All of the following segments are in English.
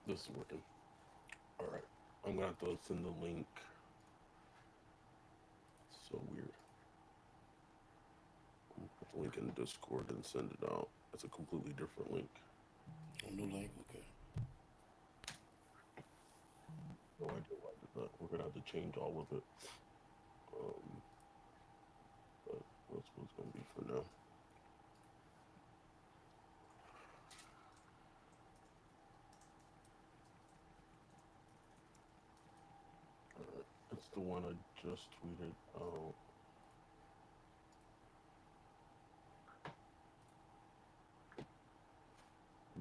This is working. All right. I'm gonna have to send the link. So weird. Put the link in Discord and send it out. It's a completely different link. Oh, no link. Okay. No idea why I did that. We're gonna have to change all of it. Um, but that's what it's gonna be for now. All right. It's the one I just tweeted out.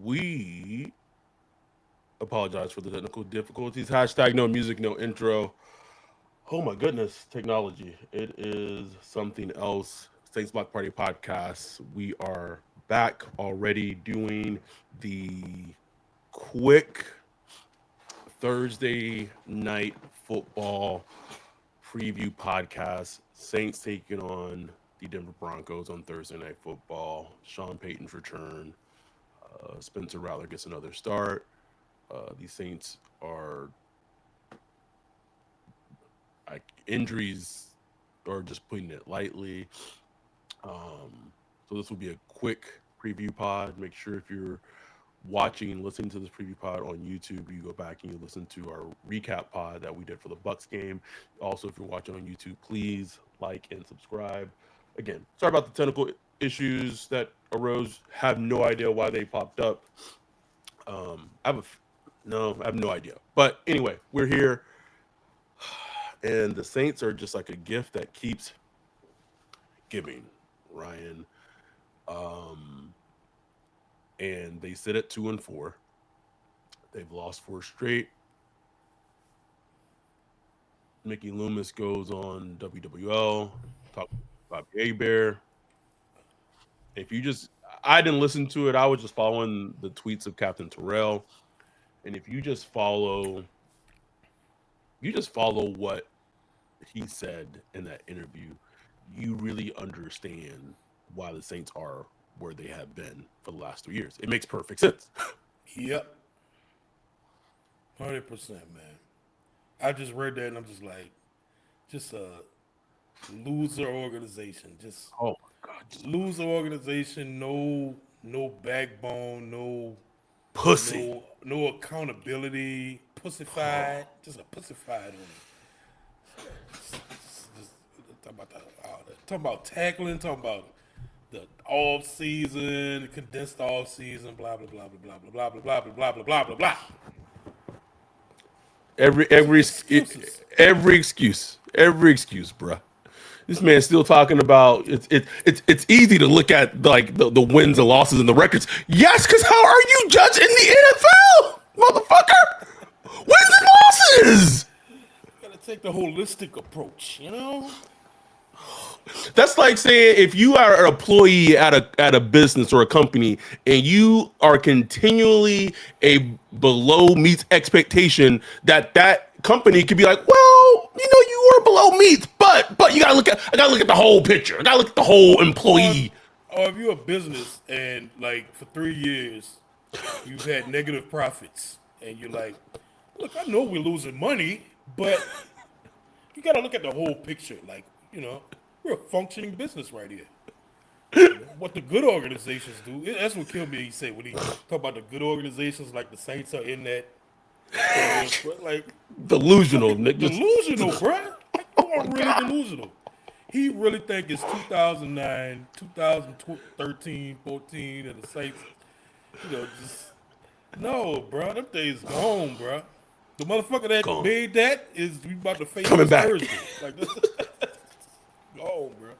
We apologize for the technical difficulties. Hashtag no music, no intro. Oh my goodness, technology. It is something else. Saints Block Party Podcast. We are back already doing the quick Thursday night football preview podcast. Saints taking on the Denver Broncos on Thursday night football. Sean Payton's return. Spencer Rattler gets another start. The Saints are injuries or just putting it lightly. So this will be a quick preview pod. Make sure if you're watching, listening to this preview pod on YouTube, you go back and you listen to our recap pod that we did for the Bucks game. Also, if you're watching on YouTube, please like and subscribe. Again, sorry about the technical issues that arose. Have no idea why they popped up. I have no idea. But anyway, we're here, and the Saints are just like a gift that keeps giving. Ryan, and they sit at 2-4. They've lost 4 straight. Mickey Loomis goes on WWL, talk about Gay Bear. If you just, I didn't listen to it. I was just following the tweets of Captain Terrell, and if you just follow what he said in that interview, you really understand why the Saints are where they have been for the last 3 years. It makes perfect sense. Yep. 100%, man. I just read that and I'm just like, just a loser organization. Just Oh my God, just loser organization. No backbone. pussy. No accountability. Pussified. Just a pussified one. Talking about tackling. Talking about the off season, condensed off season. Blah blah blah blah blah blah blah blah blah blah blah blah blah. Every Just every excuses. every excuse, bruh. This man's still talking about it's easy to look at like the wins and losses and the records. Yes, because how are you judging the NFL, motherfucker? Wins and losses. Gotta take the holistic approach, you know? That's like saying if you are an employee at a business or a company and you are continually a below meets expectation, that company could be like, well, you were below meets, but you I gotta look at the whole picture. I gotta look at the whole Or, employee. or if you're a business and like for 3 years you've had negative profits and you're like, look, I know we're losing money, but you gotta look at the whole picture. Like, we're a functioning business right here. What the good organizations do, that's what Kilby say when he talk about the good organizations like the Saints are in that. Like, Delusional, Nick. Just delusional, bruh. Like, you are really delusional. He really think it's 2009, 2013, 14, and the Saints, just no, bro. Them days gone, bro. The motherfucker that gone. made that is we about to face Coming this back. Thursday. Like this, gone, bro.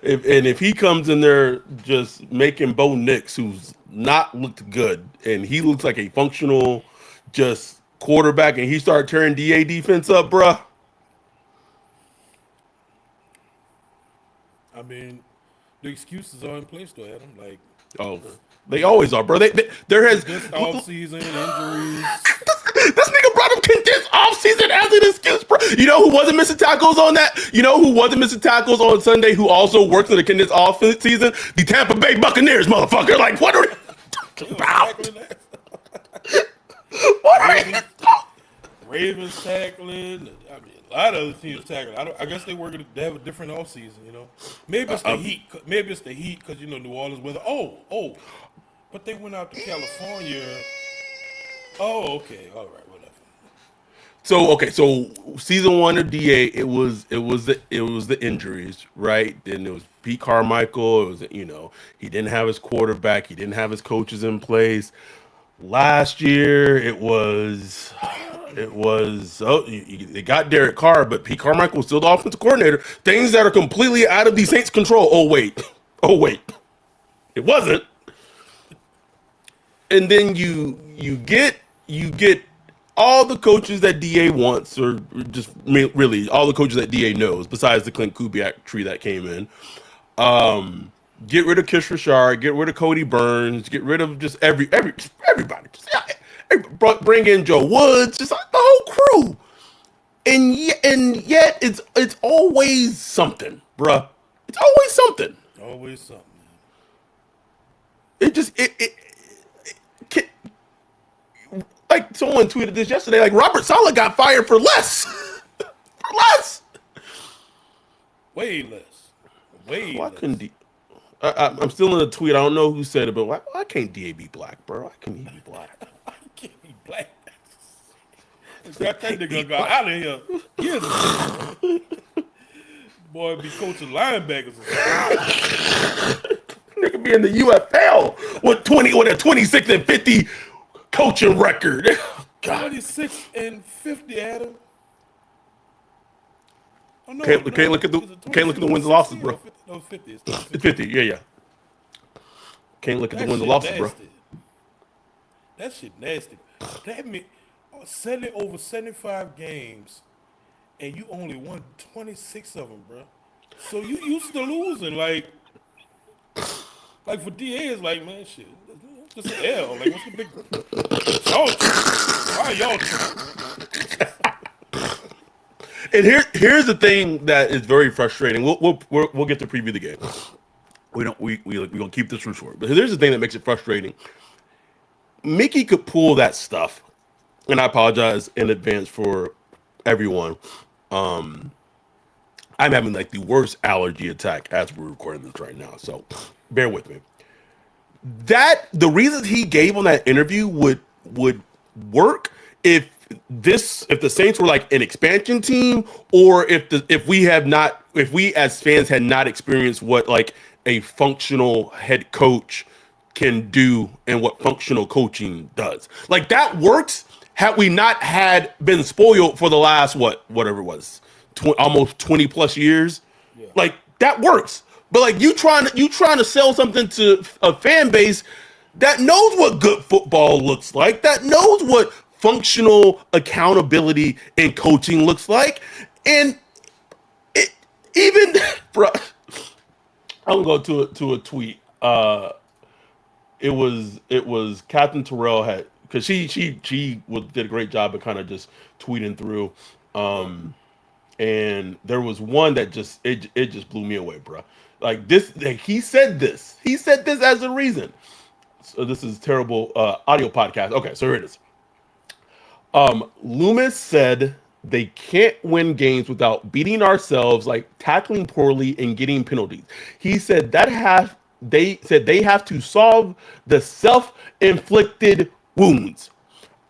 If he comes in there just making Bo Nix, who's not looked good, and he looks like a functional just quarterback, and he started tearing DA defense up, bruh. I mean, the excuses are in place though, Adam. Like Oh, they always are, bro. There has this off season injuries. this nigga brought up condensed offseason as an excuse, bro. You know who wasn't missing tackles on that? You know who wasn't missing tackles on Sunday? Who also works in the condensed off season? The Tampa Bay Buccaneers, motherfucker. Like, what are we talking about? Ravens tackling. I mean, a lot of other teams tackling. I guess they have a different off season. Maybe it's the heat. Maybe it's the heat because New Orleans weather. But they went out to California. Oh, okay, all right, whatever. So season one of DA, it was the injuries, right? Then it was Pete Carmichael. It was he didn't have his quarterback, he didn't have his coaches in place. Last year they got Derek Carr, but Pete Carmichael was still the offensive coordinator. Things that are completely out of the Saints' control. Oh wait, it wasn't. And then you get all the coaches that DA wants, or just really all the coaches that DA knows, besides the Clint Kubiak tree that came in. Get rid of Kish Richard, get rid of Cody Burns, get rid of just everybody. Bring in Joe Woods, just like the whole crew. And yet it's always something, bruh. It's always something. Always something. It just like someone tweeted this yesterday. Like Robert Saleh got fired for less, for less. Way less. Why less. couldn't I'm still in the tweet. I don't know who said it, but why can't DA be black, bro? Why can't he be black? I can't be black. Got that nigga got out of here years ago. Boy, be coaching linebackers or something. Nigga be in the UFL with a 26 and 50 coaching record. God. 26 and 50, Adam. Oh, no, Can't look at the wins and losses, bro. No, 50. It's 50. Yeah. Can't look at the wins and losses, bro. That shit nasty. That mean over 75 games, and you only won 26 of them, bro. So you used to losing, like for DA, it's like, man, shit, just an L. Like, what's the big? Why y'all tripping? And here's the thing that is very frustrating. We'll get to preview the game. We're gonna keep this real short. But here's the thing that makes it frustrating. Mickey could pull that stuff, and I apologize in advance for everyone. I'm having like the worst allergy attack as we're recording this right now, so bear with me. The reasons he gave on that interview would work if the Saints were like an expansion team, or if we as fans had not experienced what like a functional head coach can do and what functional coaching does. Like that works had we not had been spoiled for the last whatever it was, almost 20 plus years. Yeah. Like that works. But like you trying to sell something to a fan base that knows what good football looks like, that knows what functional accountability and coaching looks like, and bro, I'm gonna go to a tweet. It was Captain Terrell had, because she did a great job of kind of just tweeting through, and there was one that just it just blew me away, bro. Like this, he said this as a reason. So this is terrible audio podcast. Okay, so here it is. Loomis said they can't win games without beating ourselves, like tackling poorly and getting penalties. He said they have to solve the self-inflicted wounds.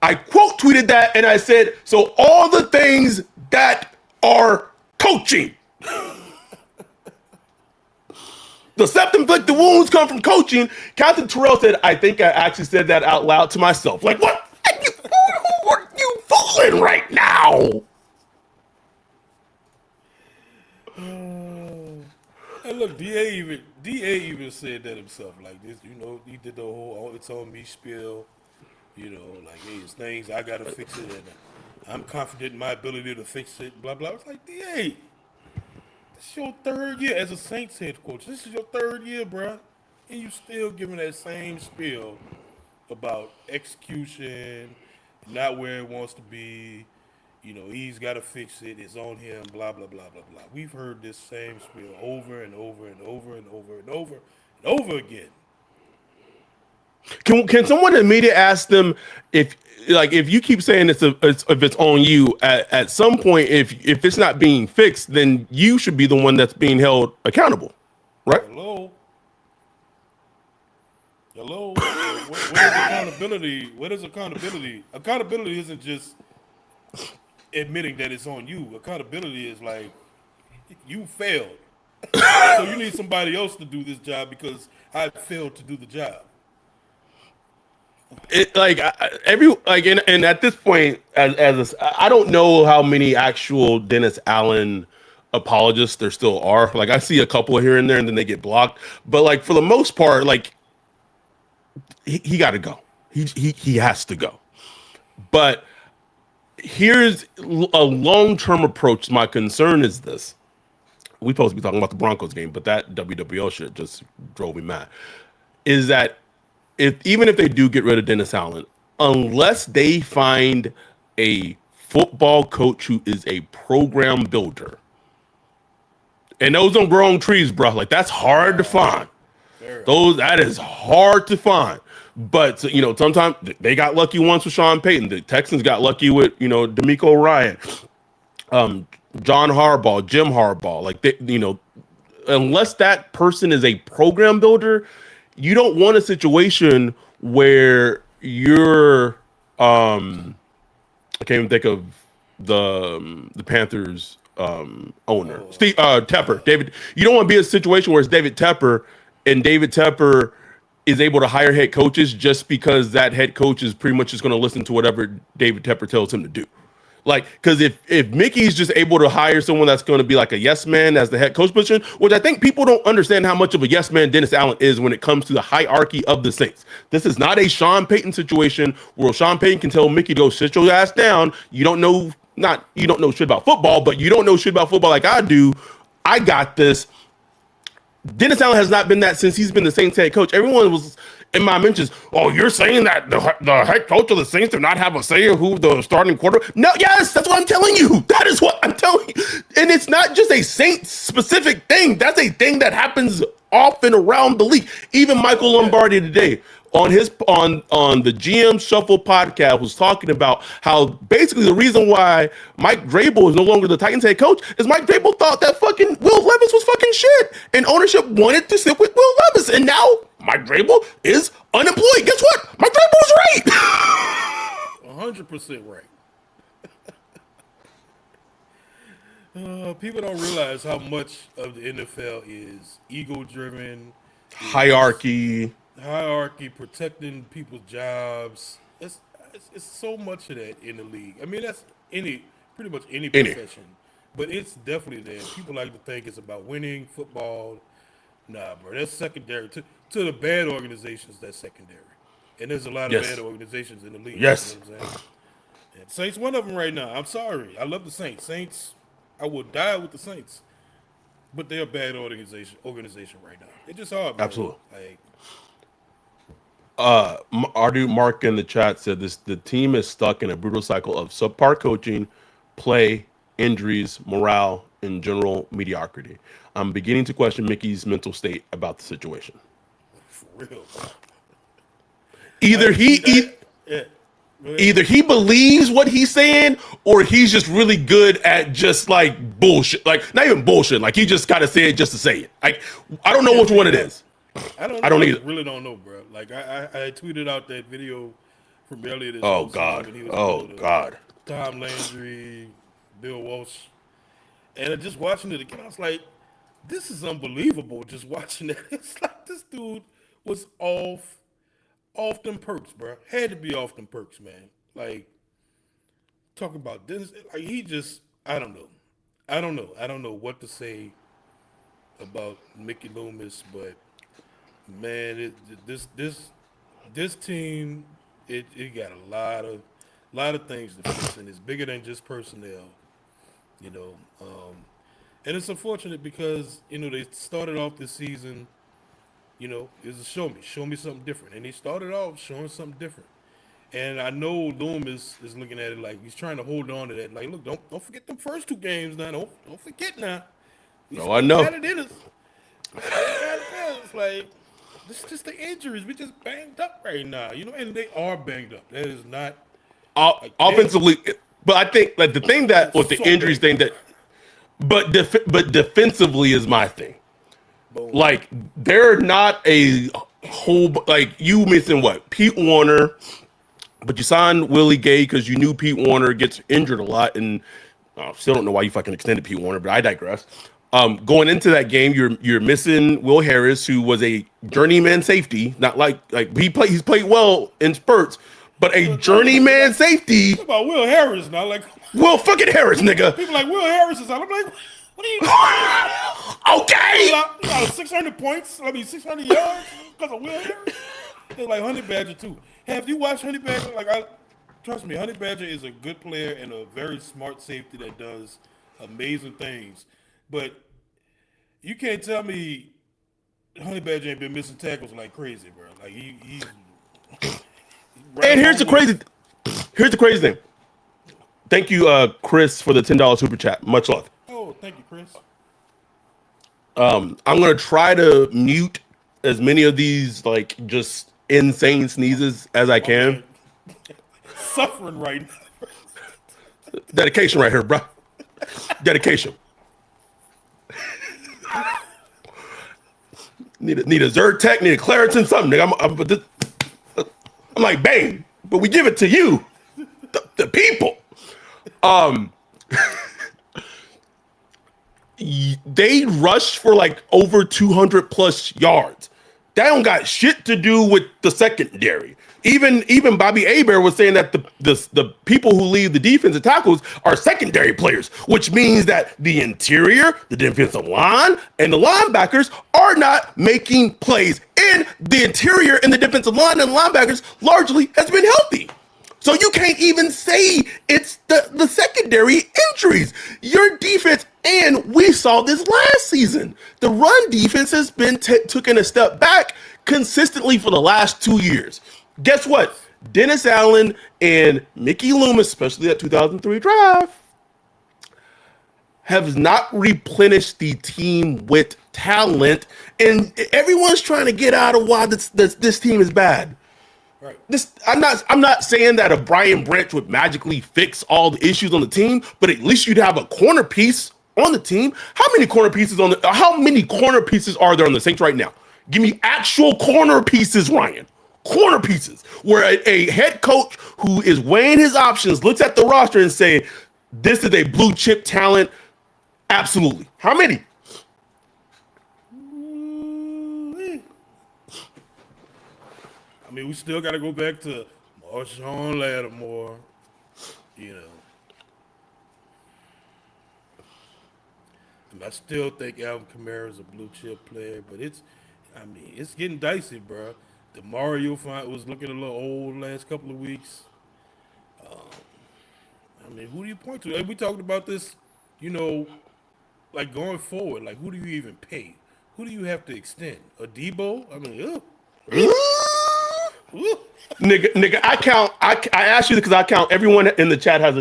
I quote tweeted that and I said, so all the things that are coaching. The self-inflicted wounds come from coaching. Captain Terrell said, I think I actually said that out loud to myself. Like, what? Who are you fooling right now? And look, DA even said that himself. Like this, he did the whole "it's on me" spiel. Like, hey, it's things I gotta fix it, and I'm confident in my ability to fix it. Blah blah. It's like DA. This is your third year as a Saints head coach. This is your third year, bruh. And you still giving that same spiel about execution, not where it wants to be. He's got to fix it. It's on him, blah, blah, blah, blah, blah. We've heard this same spiel over and over and over and over and over and over again. Can someone in the media ask them if if you keep saying if it's on you at some point if it's not being fixed, then you should be the one that's being held accountable, right? Hello, hello. What is accountability? What is accountability? Accountability isn't just admitting that it's on you. Accountability is like you failed, so you need somebody else to do this job because I failed to do the job. It like every like and at this point I don't know how many actual Dennis Allen apologists there still are. Like I see a couple here and there and then they get blocked, but like for the most part, like he got to go. He has to go. But here's a long-term approach. My concern is this. We supposed to be talking about the Broncos game, but that WWL shit just drove me mad. Is that even if they do get rid of Dennis Allen, unless they find a football coach who is a program builder, and those don't grow on trees, bro. Like that's hard to find. That is hard to find. But sometimes they got lucky once with Sean Payton. The Texans got lucky with D'Amico Ryan, John Harbaugh, Jim Harbaugh. Like unless that person is a program builder, you don't want a situation where you're I can't even think of the Panthers owner, Steve Tepper. David, you don't want to be in a situation where it's David Tepper and David Tepper is able to hire head coaches just because that head coach is pretty much just going to listen to whatever David Tepper tells him to do. Like, because if Mickey's just able to hire someone that's going to be like a yes man as the head coach position, which I think people don't understand how much of a yes man Dennis Allen is when it comes to the hierarchy of the Saints. This is not a Sean Payton situation where Sean Payton can tell Mickey to go sit your ass down. You don't know shit about football, but you don't know shit about football like I do. I got this. Dennis Allen has not been that since he's been the Saints head coach. Everyone was in my mentions. Oh, you're saying that the head coach of the Saints do not have a say of who the starting quarter? No, yes, that's what I'm telling you. That is what I'm telling you. And it's not just a Saints specific thing. That's a thing that happens often around the league. Even Michael Lombardi today on the GM Shuffle podcast was talking about how basically the reason why Mike Vrabel is no longer the Titans head coach is Mike Vrabel thought that fucking Will Levis was fucking shit, and ownership wanted to sit with Will Levis, and now Mike Vrabel is unemployed. Guess what? Mike Vrabel was right. 100% right. People don't realize how much of the NFL is ego-driven, Hierarchy, protecting people's jobs. It's so much of that in the league. I mean, that's pretty much any profession, but it's definitely there. People like to think it's about winning football. Nah, bro, that's secondary to the bad organizations. That's secondary, and there's a lot of bad organizations in the league. Yes, you know what I'm saying? And Saints, one of them right now. I'm sorry, I love the Saints. Saints, I would die with the Saints, but they're a bad organization right now. They just are, man. Absolutely. Like, our dude Mark in the chat said the team is stuck in a brutal cycle of subpar coaching, play, injuries, morale, and general mediocrity. I'm beginning to question Mickey's mental state about the situation. for real. Either he believes what he's saying, or he's just really good at just like bullshit. Like not even bullshit. Like he just got to say it just to say it. Like I don't know which one it is. I don't either. Really don't know, bro. Like I tweeted out that video from earlier this Oh God. Tom Landry, Bill Walsh, and just watching it again, I was like, this is unbelievable. Just watching it, it's like this dude was off them perks, bro. Had to be off them perks, man. Like talk about this, like he just, I don't know. I don't know what to say about Mickey Loomis, but man, this team, it got a lot of things to fix, and it's bigger than just personnel, you know. And it's unfortunate because they started off this season, it was a show me something different, and they started off showing something different. And I know Loomis is looking at it like he's trying to hold on to that. Like, look, don't forget them first two games now. Don't forget now. No, I know. Got it in us. It's like, This is just the injuries. We just banged up right now, and they are banged up. That is not like Offensively, but I think like the thing that with the so injuries banged thing that, but defensively is my thing. Boom. Like they're not a whole like you missing what Pete Warner, but you signed Willie Gay because you knew Pete Warner gets injured a lot, and still don't know why you fucking extended Pete Warner, but I digress. Going into that game, you're missing Will Harris, who was a journeyman safety, not like he's played well in spurts, but a journeyman safety. What about Will Harris now? Like Will fucking Harris, nigga. people like Will Harris is out. I'm like, what are you? Okay. You got 600 points. 600 yards because of Will Harris. They like Honey Badger too. Have you watched Honey Badger? Trust me, Honey Badger is a good player and a very smart safety that does amazing things. But you can't tell me Honey Badger ain't been missing tackles like crazy, bro. Like he's right. And here's the crazy thing. Thank you, Chris, for the $10 super chat. Much love. Oh, thank you, Chris. I'm gonna try to mute as many of these like just insane sneezes as I can. Suffering right now. Dedication right here, bro. Dedication. Need a Zyrtec, need a Claritin, something. Nigga. I'm like, bang, but we give it to you, the people. They rushed for like over 200 plus yards. That don't got shit to do with the secondary. Even Bobby Hebert was saying that the people who lead the defensive tackles are secondary players, which means that the interior, the defensive line, and the linebackers are not making plays. And the interior and the defensive line and linebackers largely has been healthy. So you can't even say it's the secondary injuries. Your defense, and we saw this last season, the run defense has been taken a step back consistently for the last 2 years. Guess what? Dennis Allen and Mickey Loomis, especially that 2003 draft, have not replenished the team with talent, and everyone's trying to get out of why this team is bad. Right. I'm not saying that a Brian Branch would magically fix all the issues on the team, but at least you'd have a corner piece on the team. How many corner pieces are there on the Saints right now? Give me actual corner pieces, Ryan. Corner pieces where a head coach who is weighing his options looks at the roster and say, this is a blue chip talent. Absolutely. How many? I mean, we still got to go back to Marshawn Lattimore, And I still think Alvin Kamara is a blue chip player, but it's getting dicey, bro. DeMario was looking a little old last couple of weeks. Who do you point to? We talked about this, like going forward. Like, who do you even pay? Who do you have to extend? A Debo? Nigga, I asked you because I count everyone in the chat has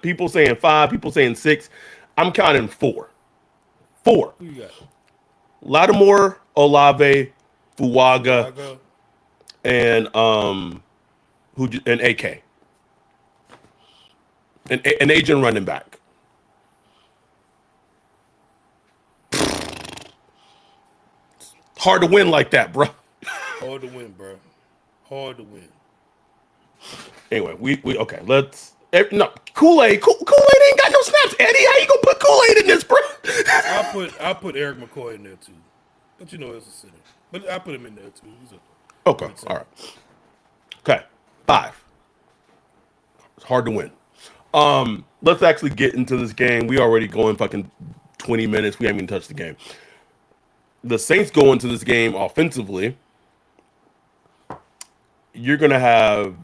people saying 5, people saying 6. I'm counting 4. Who you got? Lattimore, Olave, Fuaga, and AK. An agent running back. Hard to win like that, bro. Hard to win, bro. Hard to win. Anyway, we okay. Let's no Kool-Aid ain't got no snaps. Eddie, how you gonna put Kool-Aid in this, bro? I'll put Eric McCoy in there too, but it's a center. But I put him in there too. Okay, all right. Okay, 5. It's hard to win. Let's actually get into this game. We already going fucking 20 minutes. We haven't even touched the game. The Saints go into this game offensively. You're going to have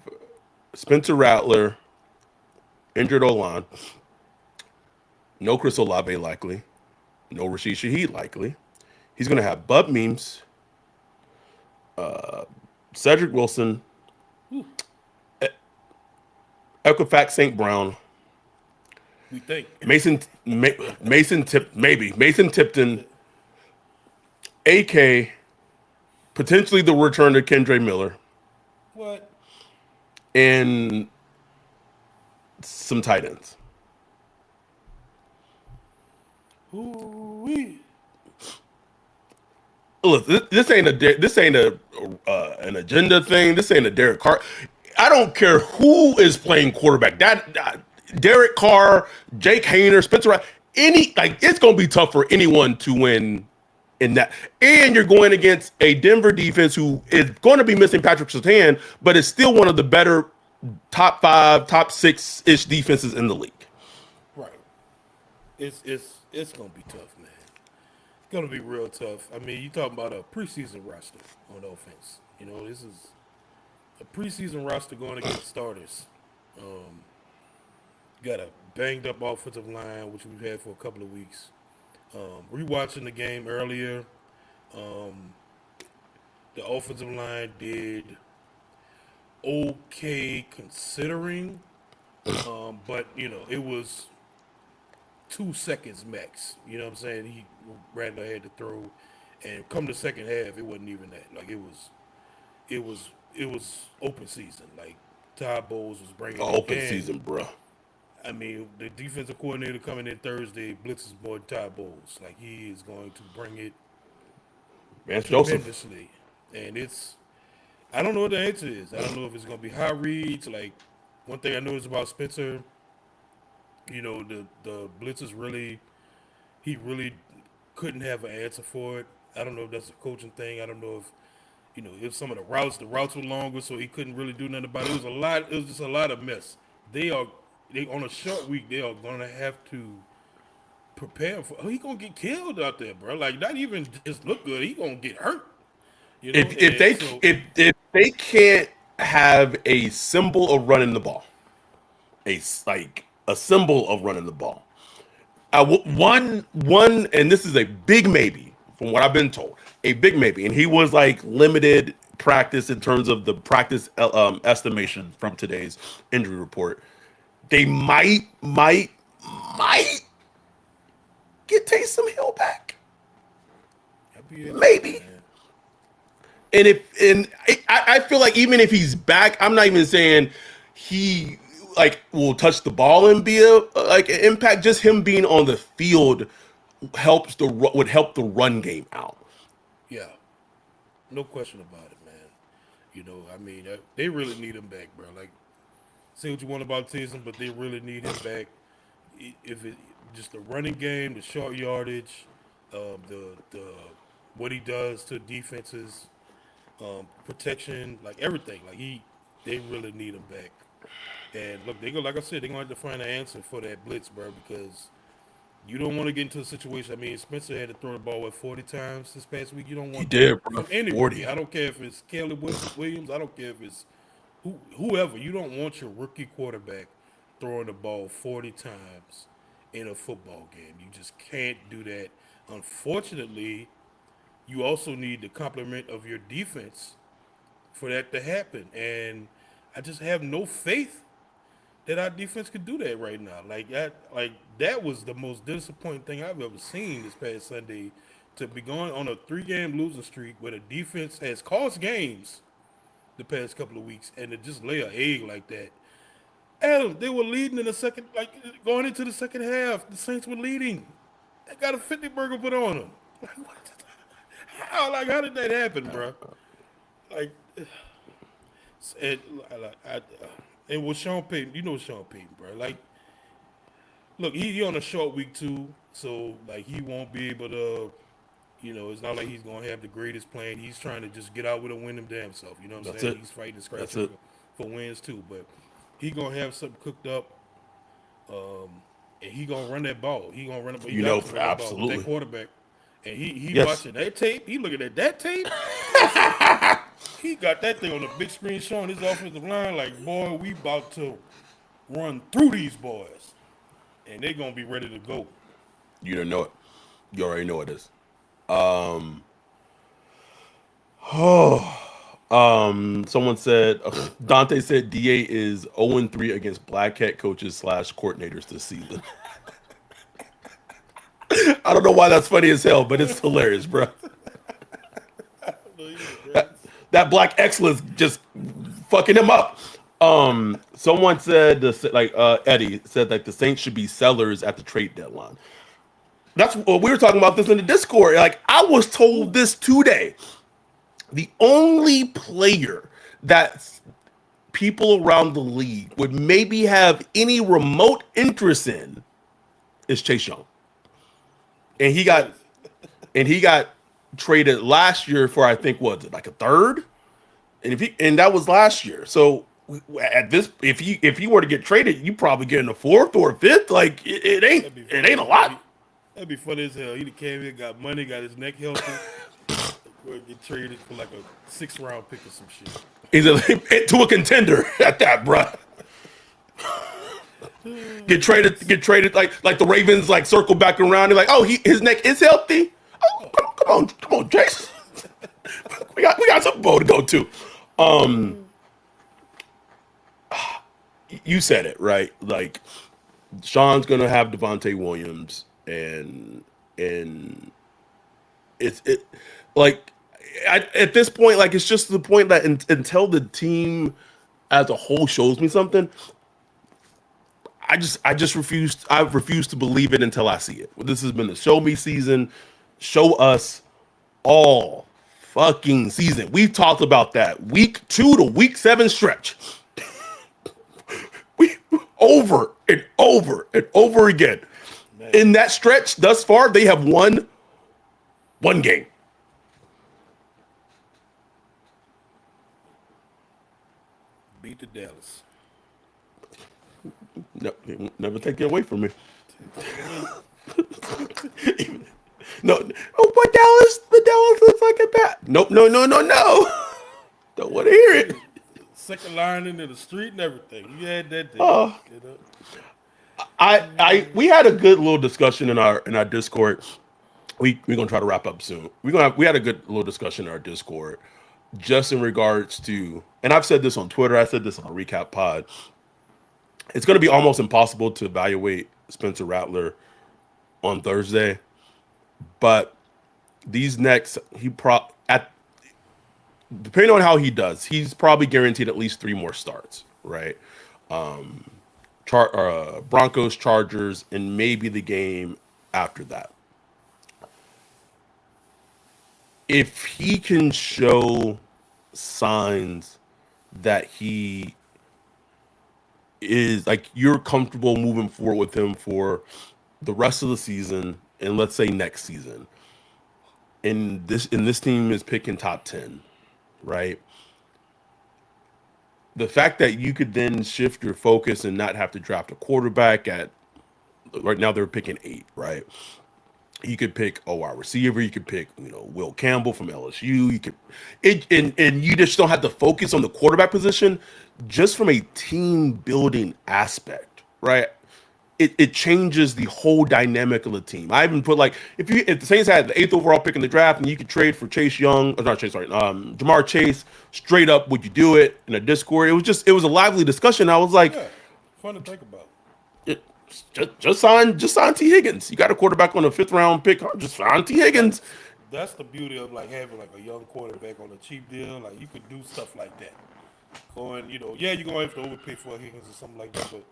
Spencer Rattler, injured O-line. No Chris Olave likely. No Rashid Shaheed likely. He's going to have Bub Memes, Cedric Wilson, Equifax St. Brown. We think. Mason Tipton, AK, potentially the return to Kendra Miller, What? and some tight ends. Ooh-wee. Look, this ain't a an agenda thing. This ain't a Derek Carr. I don't care who is playing quarterback. That Derek Carr, Jake Hayner, Spencer, any like it's gonna be tough for anyone to win in that. And you're going against a Denver defense who is going to be missing Patrick Surtain, but is still one of the better top 5, top 6-ish defenses in the league. Right. It's gonna be tough, man. It's gonna be real tough. I mean, you talking about a preseason roster on offense. You know, this is a preseason roster going against starters. Got a banged up offensive line, which we've had for a couple of weeks. Rewatching the game earlier, the offensive line did okay considering, but you know it was 2 seconds max. You know what I'm saying? Rattler had to throw, and come the second half, it wasn't even that. Like it was open season. Like Todd Bowles was bringing Open season, bro. I mean, the defensive coordinator coming in Thursday blitzes more than Todd Bowles. Like he is going to bring it Vance Joseph. tremendously, and I don't know what the answer is. I don't know if it's going to be high reads. Like one thing I know is about Spencer. You know, the blitzes he really couldn't have an answer for it. I don't know if that's a coaching thing. I don't know if if some of the routes were longer, so he couldn't really do nothing about it. It was a lot. It was just a lot of mess. They on a short week. They are gonna have to prepare for. Oh, he gonna get killed out there, bro. Like not even just look good. He gonna get hurt. You know. If they can't have a symbol of running the ball, a symbol of running the ball. One, and this is a big maybe from what I've been told, a big maybe, and he was like limited practice in terms of the practice estimation from today's injury report. They might get Taysom Hill back, maybe. And I feel like even if he's back, I'm not even saying he like will touch the ball and be an impact. Just him being on the field would help the run game out. Yeah, no question about it, man. You know, I mean, they really need him back, bro. Like, say what you want about Taysom, but they really need him back. If it just the running game, the short yardage, the what he does to defenses, protection, like everything, like they really need him back. And look, like I said, they're gonna have to find an answer for that blitz, bro, because you don't want to get into a situation. I mean, Spencer had to throw the ball 40 times this past week. You don't want He did, bro. from anybody. 40. I don't care if it's Caleb Williams. I don't care if it's whoever. You don't want your rookie quarterback throwing the ball 40 times in a football game. You just can't do that. Unfortunately, you also need the complement of your defense for that to happen. And I just have no faith that our defense could do that right now. Like that was the most disappointing thing I've ever seen this past Sunday. To be going on a 3-game losing streak where the defense has cost games the past couple of weeks, and to just lay an egg like that. Adam, they were leading in the second, like going into the second half. The Saints were leading. They got a 50 burger put on them. Like what? How did that happen, bro? Like, it was Sean Payton. You know Sean Payton, bro. Like, look, he on a short week too, so like he won't be able to. You know, it's not like he's gonna have the greatest plan. He's trying to just get out with a win him damn self. You know what I'm saying? He's fighting and scratching for wins too, but he gonna have something cooked up, and he gonna run that ball. He gonna run it. You know, absolutely. That quarterback, and he watching that tape. He looking at that tape. He got that thing on the big screen showing his offensive line like, boy, we about to run through these boys, and they gonna be ready to go. You don't know it. You already know it is. Someone said Dante said DA is 0-3 against Black Hat coaches / coordinators this season. I don't know why that's funny as hell, but it's hilarious, bro. that black excellence just fucking him up. Someone said Eddie said like the Saints should be sellers at the trade deadline. That's what we were talking about this in the Discord. Like I was told this today. The only player that people around the league would maybe have any remote interest in is Chase Young. And he got traded last year for I think was it like a third? And that was last year. So at this if he were to get traded, you probably get in a fourth or a fifth. Like it ain't a lot. That'd be funny as hell. He came here, got money, got his neck healthy. Or get traded for like a 6th round pick or some shit. He's to a contender at that, bruh. Get traded like the Ravens like circle back around. They're like, oh, his neck is healthy. Oh, come on, Jace. we got Super Bowl to go to. You said it right. Like Sean's gonna have Devontae Williams, and it's like at this point, like it's just the point that until the team as a whole shows me something, I refuse to believe it until I see it. This has been the show me season. Show us all fucking season. We've talked about that week 2 to week 7 stretch. We over and over and over again. Man. In that stretch thus far, they have won one game. Beat the Dallas. No, never take it away from me. No, but the Dallas looks like a bat. Nope, no. Don't want to hear it. Second line into the street and everything. You had that day. We had a good little discussion in our Discord. We're gonna try to wrap up soon. We had a good little discussion in our Discord, just in regards to, and I've said this on Twitter. I said this on a recap pod. It's going to be almost impossible to evaluate Spencer Rattler on Thursday, but these next depending on how he does, he's probably guaranteed at least 3 more starts, right? Broncos, Chargers, and maybe the game after that. If he can show signs that he is like you're comfortable moving forward with him for the rest of the season, and let's say next season, and this team is picking top 10, right? The fact that you could then shift your focus and not have to draft a quarterback right now they're picking 8, right? You could pick a wide receiver. You could pick, Will Campbell from LSU. You could, and you just don't have to focus on the quarterback position, just from a team building aspect, right? It changes the whole dynamic of the team. I even put if the Saints had the 8th overall pick in the draft and you could trade for Jamar Chase straight up, would you do it? In a Discord, it was a lively discussion. I was like, yeah, fun to think about. Just sign T. Higgins. You got a quarterback on a 5th round pick. Just sign T. Higgins. That's the beauty of having a young quarterback on a cheap deal. Like you could do stuff like that. You're gonna have to overpay for Higgins or something like that, but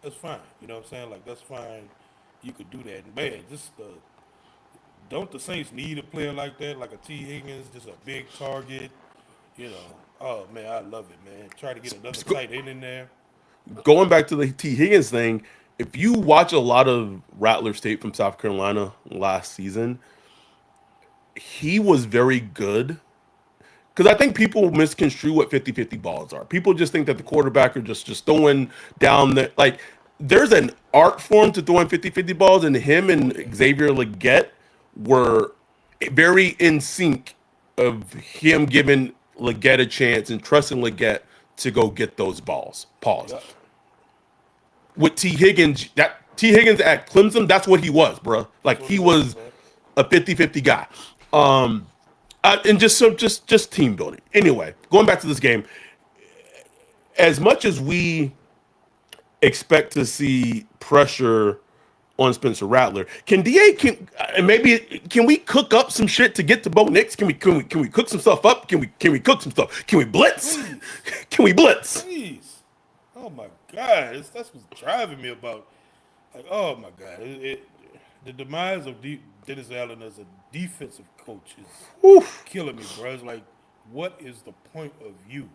that's fine. You know what I'm saying? Like that's fine. You could do that. And man, don't the Saints need a player like that, like a T. Higgins, just a big target? Oh man, I love it, man. Try to get another tight end in there. Going back to the T. Higgins thing, if you watch a lot of Rattler's tape from South Carolina last season, he was very good. Because I think people misconstrue what 50-50 balls are. People just think that the quarterback are just throwing down there's an art form to throwing 50-50 balls, and him and Xavier Legette were very in sync of him giving Legette a chance and trusting Legette to go get those balls. Pause. Yep. With T. Higgins at Clemson, that's what he was, bro. Like he was a 50-50 guy. And just team building. Anyway, going back to this game, as much as we expect to see pressure on Spencer Rattler. Can we cook up some shit to get to Bo Nix? Can we cook some stuff up? Can we cook some stuff? Can we blitz? Please, Can we blitz? please. Oh my God, that's what's driving me about. Like, oh my God, the demise of Dennis Allen as a defensive coach is Oof. killing me, bro. It's like, what is the point of you?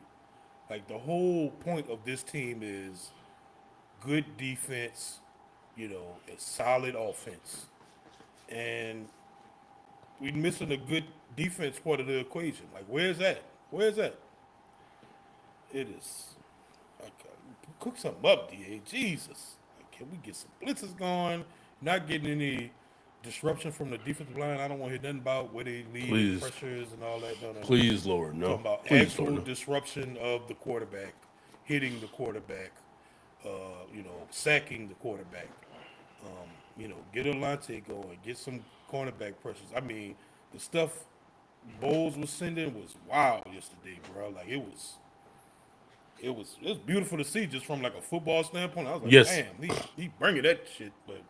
Like, the whole point of this team is good defense, a solid offense, and we're missing a good defense part of the equation. Like, where's that? Where's that? It is. Like, cook something up, DA. Jesus. Like, can we get some blitzes going? Not getting any disruption from the defensive line. I don't want to hear nothing about where they lead and Please, pressures and all that. No, no, no. please, Lord, I'm no. talking about Please, Lord, actual no. disruption of the quarterback, hitting the quarterback, sacking the quarterback. Get Alante going, get some cornerback pressures. I mean, the stuff Bowles was sending was wild yesterday, bro. Like, it was beautiful to see just from like a football standpoint. I was like, Yes. damn, he bringing that shit. But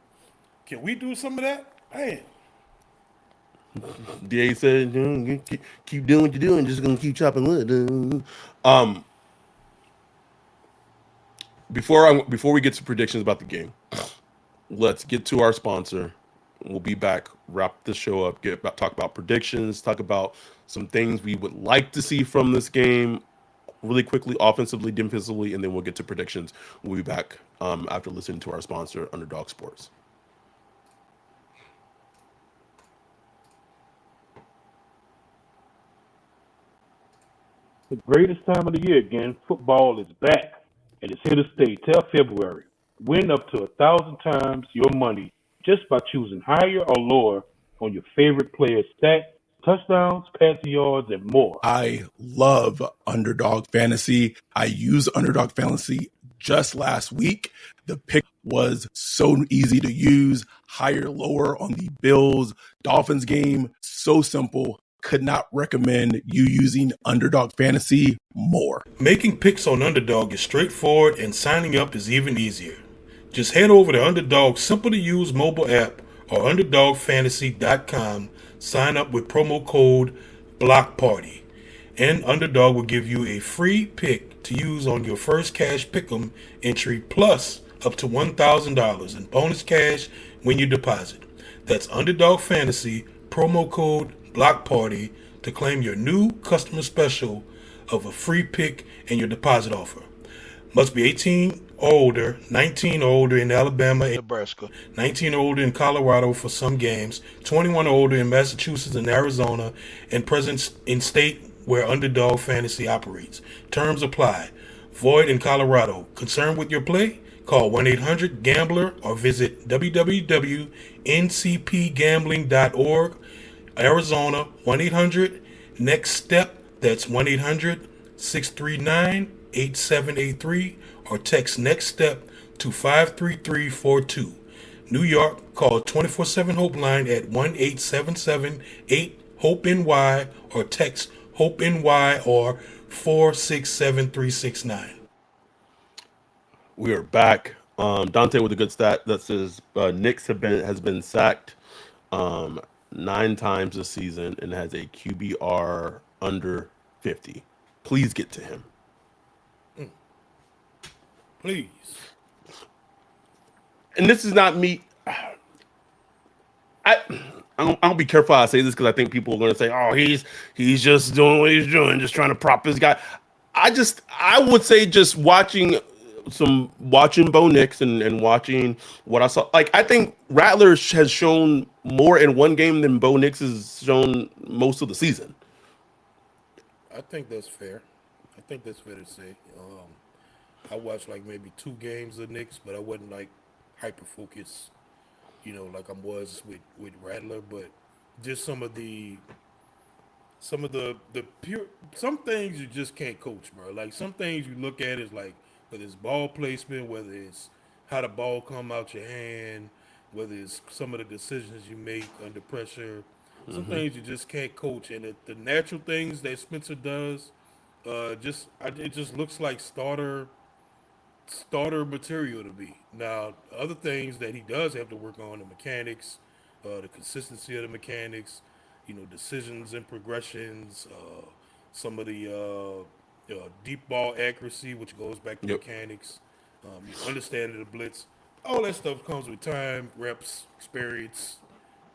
can we do some of that? Man, DA said, you keep doing what you're doing. Just gonna keep chopping wood. Um, before we get to predictions about the game, let's get to our sponsor. We'll be back, wrap the show up, talk about predictions, talk about some things we would like to see from this game really quickly, offensively, defensively, and then we'll get to predictions. We'll be back after listening to our sponsor, Underdog Sports. The greatest time of the year again. Football is back, and it's here to stay till February. Win up to 1,000 times your money just by choosing higher or lower on your favorite player's stat, touchdowns, passing yards, and more. I love Underdog Fantasy. I used Underdog Fantasy just last week. The pick was so easy to use, higher, lower on the Bills Dolphins game. So simple. Could not recommend you using Underdog Fantasy more. making picks on Underdog is straightforward and signing up is even easier. Just head over to Underdog's simple to use mobile app or UnderdogFantasy.com, sign up with promo code BLOCKPARTY, and Underdog will give you a free pick to use on your first cash pick'em entry plus up to $1,000 in bonus cash when you deposit. That's Underdog Fantasy, promo code Block Party to claim your new customer special of a free pick and your deposit offer. Must be 18 or older, 19 or older in Alabama and Nebraska, 19 or older in Colorado for some games, 21 or older in Massachusetts and Arizona, and present in state where Underdog Fantasy operates. Terms apply. Void in Colorado. Concerned with your play? Call 1-800-GAMBLER or visit www.ncpgambling.org. Arizona, 1-800-NEXT-STEP. That's 1-800-639-8783 or text Next Step to 53342. New York, call 24/7 Hope line at 1-877-8-HOPE-NY or text HOPE-NY or 467369. We are back. Dante with a good stat that says Knicks has been sacked 9 times this season and has a QBR under 50. Please get to him. Please. And this is not me. I'll be careful how I say this because I think people are going to say, "Oh, he's just doing what he's doing, just trying to prop this guy." I would say just watching Bo Nix and watching what I saw. Like, I think Rattler has shown more in one game than Bo Nix has shown most of the season. I think that's fair. I think that's fair to say. I watched like maybe 2 games of Knicks, but I wasn't like hyper focused, like I was with Rattler. But just some of the pure some things you just can't coach, bro. Like some things you look at is like whether it's ball placement, whether it's how the ball come out your hand, whether it's some of the decisions you make under pressure. Some things you just can't coach, and the natural things that Spencer does, it just looks like starter starter material to be. Now, other things that he does have to work on: the mechanics, the consistency of the mechanics, decisions and progressions, some of the deep ball accuracy, which goes back to Yep. mechanics, understanding the blitz. All that stuff comes with time, reps, experience.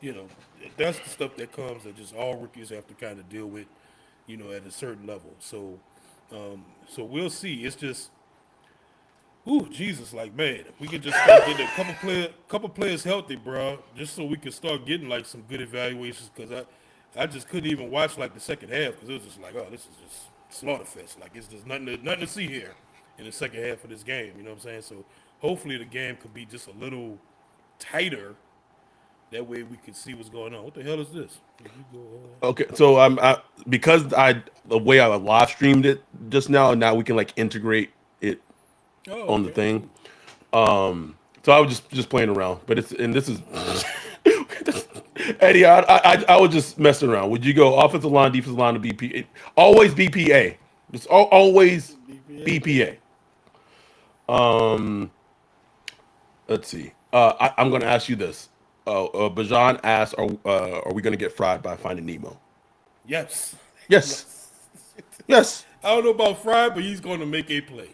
You know, that's the stuff that comes that just all rookies have to kind of deal with, at a certain level. So we'll see. It's just, ooh, Jesus, like, man, if we could just start getting a couple players healthy, bro, just so we could start getting like some good evaluations. Because I just couldn't even watch like the second half because it was just like, oh, this is just slaughterfest. Like, it's just nothing to see here in the second half of this game. You know what I'm saying? So hopefully the game could be just a little tighter. That way we can see what's going on. What the hell is this? Okay, so because the way I live streamed it just now, and now we can like integrate it Oh, on the okay. thing. So I was just playing around, but this is Eddie. I was just messing around. Would you go offensive line, defensive line, to BPA? Always BPA. It's always BPA. Let's see. I'm going to ask you this. Bajan asked, "Are we going to get fried by Finding Nemo?" Yes. Yes. Yes. I don't know about Fry, but he's going to make a play.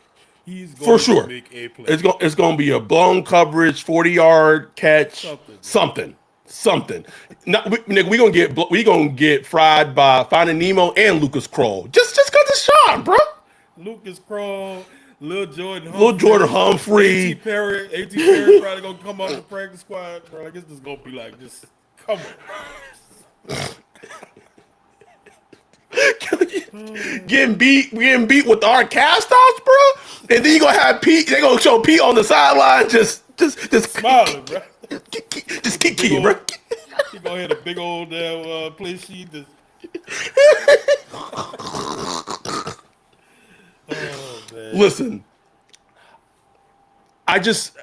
He's For going to sure. make a play. It's going to be a blown coverage, 40-yard catch, Something. something. Nigga, we gonna get fried by Finding Nemo and Lucas Kroll. Just cause it's Sean, bro. Lucas Kroll, Lil Jordan Humphrey. A.T. Perry probably going to come off the practice squad, bro. Like, it's just going to be like, just come on. getting beat with our cast offs, bro. And then you gonna have Pete. They gonna show Pete on the sideline, just Smiling, bro. just kick, bro. He gonna hit a big old play sheet. Oh man. Listen, I just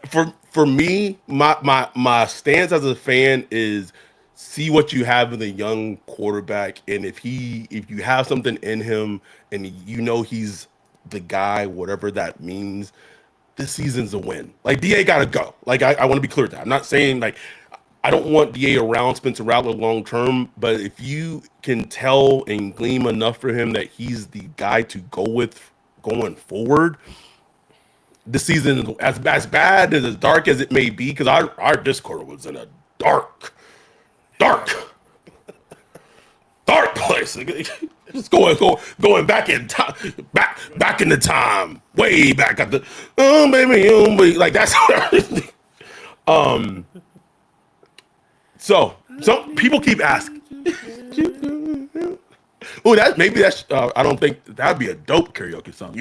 for me, my stance as a fan is see what you have in a young quarterback, and if you have something in him, and he's the guy, whatever that means, this season's a win. Like DA gotta go. Like I want to be clear with that. I'm not saying like I don't want DA around Spencer Rattler long term, but if you can tell and glean enough for him that he's the guy to go with going forward, the season, as bad as dark as it may be, because our Discord was in a dark place. Just going back in time, back in the time, way back at the baby, like that's So some people keep asking. Oh, that's I don't think that'd be a dope karaoke song.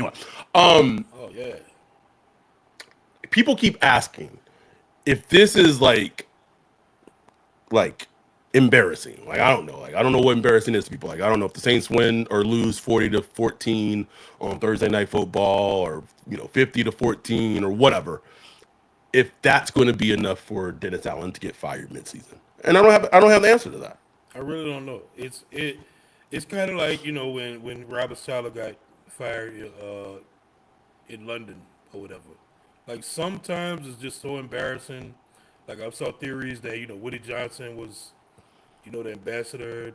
Oh yeah. People keep asking if this is like embarrassing. Like I don't know. Like I don't know what embarrassing is to people. Like I don't know if the Saints win or lose 40-14 on Thursday Night Football, or 50-14 or whatever. If that's going to be enough for Dennis Allen to get fired midseason, and I don't have the answer to that. I really don't know. It's kind of like when Robert Saleh got fired in London or whatever. Like sometimes it's just so embarrassing. Like I saw theories that Woody Johnson was the ambassador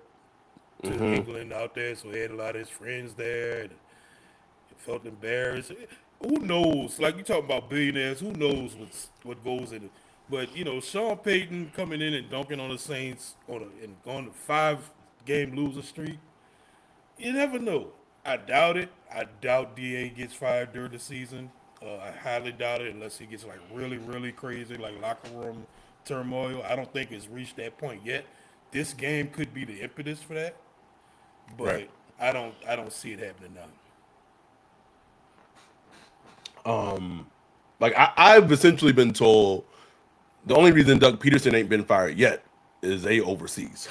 to England out there, so he had a lot of his friends there and felt embarrassed. Who knows? Like you talking about billionaires, who knows what goes in it? But Sean Payton coming in and dunking on the Saints and going to 5-game losing streak. You never know. I doubt it. I doubt DA gets fired during the season. I highly doubt it unless he gets like really, really crazy, like locker room turmoil. I don't think it's reached that point yet. This game could be the impetus for that, but Right. I don't see it happening now. Like I've essentially been told the only reason Doug Peterson ain't been fired yet is they overseas.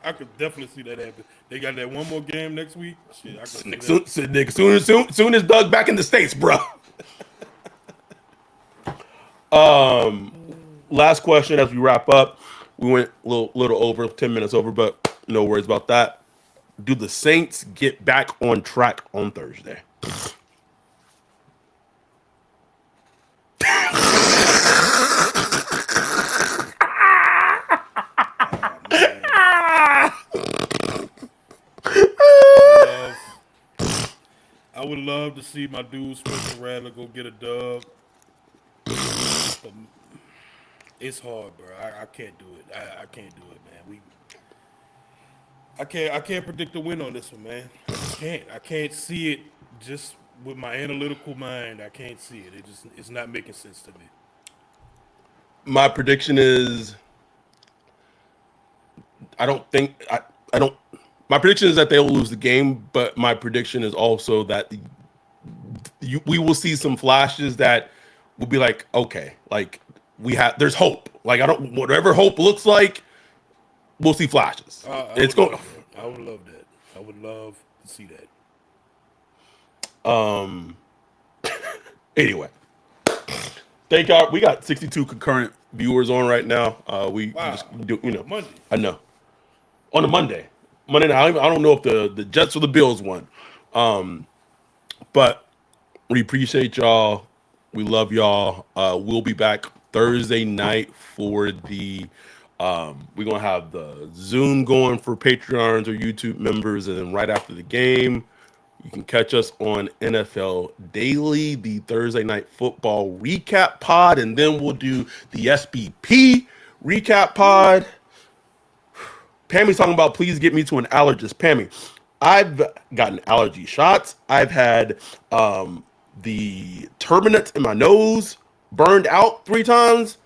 I could definitely see that happen. They got that one more game next week. Shit, I could see that. Soon as Doug back in the States, bro. Last question as we wrap up. We went a little over 10 minutes over, but no worries about that. Do the Saints get back on track on Thursday? love to see my dude Spencer Rattler go get a dub. But it's hard, bro. I can't do it. I can't do it, man. I can't predict the win on this one, man. I just can't. I can't see it just with my analytical mind. I can't see it. It's not making sense to me. My prediction is I don't think I don't. My prediction is that they will lose the game, but my prediction is also that we will see some flashes that will be like, okay, like there's hope. Like whatever hope looks like, we'll see flashes. It's going. I would love that. I would love to see that. Anyway, thank God we got 62 concurrent viewers on right now. We just do, Monday. I know on a Monday night. I don't know if the Jets or the Bills won, but we appreciate y'all. We love y'all. We'll be back Thursday night for the. We're gonna have the Zoom going for Patreons or YouTube members, and then right after the game, you can catch us on NFL Daily, the Thursday Night Football recap pod, and then we'll do the SBP recap pod. Pammy's talking about please get me to an allergist. Pammy, I've gotten allergy shots. I've had the turbinates in my nose burned out 3 times.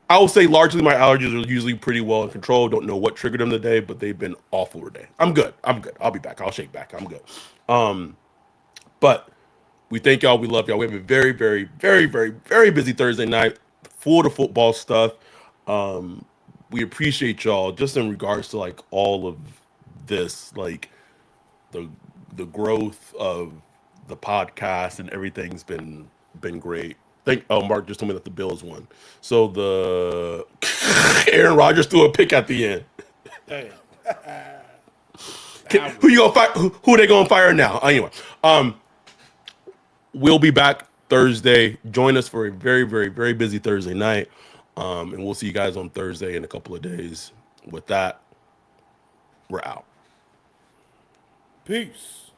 I will say largely my allergies are usually pretty well in control. Don't know what triggered them today, but they've been awful today. I'm good. I'll be back. I'll shake back. I'm good. But we thank y'all. We love y'all. We have a very, very, very, very, very busy Thursday night, full of football stuff. We appreciate y'all just in regards to like all of this, like the growth of the podcast and everything's been great. Mark just told me that the Bills won. So the Aaron Rodgers threw a pick at the end. Damn. Who you gonna fire? Who are they gonna fire now? Anyway, we'll be back Thursday. Join us for a very, very, very busy Thursday night, and we'll see you guys on Thursday in a couple of days. With that, we're out. Peace.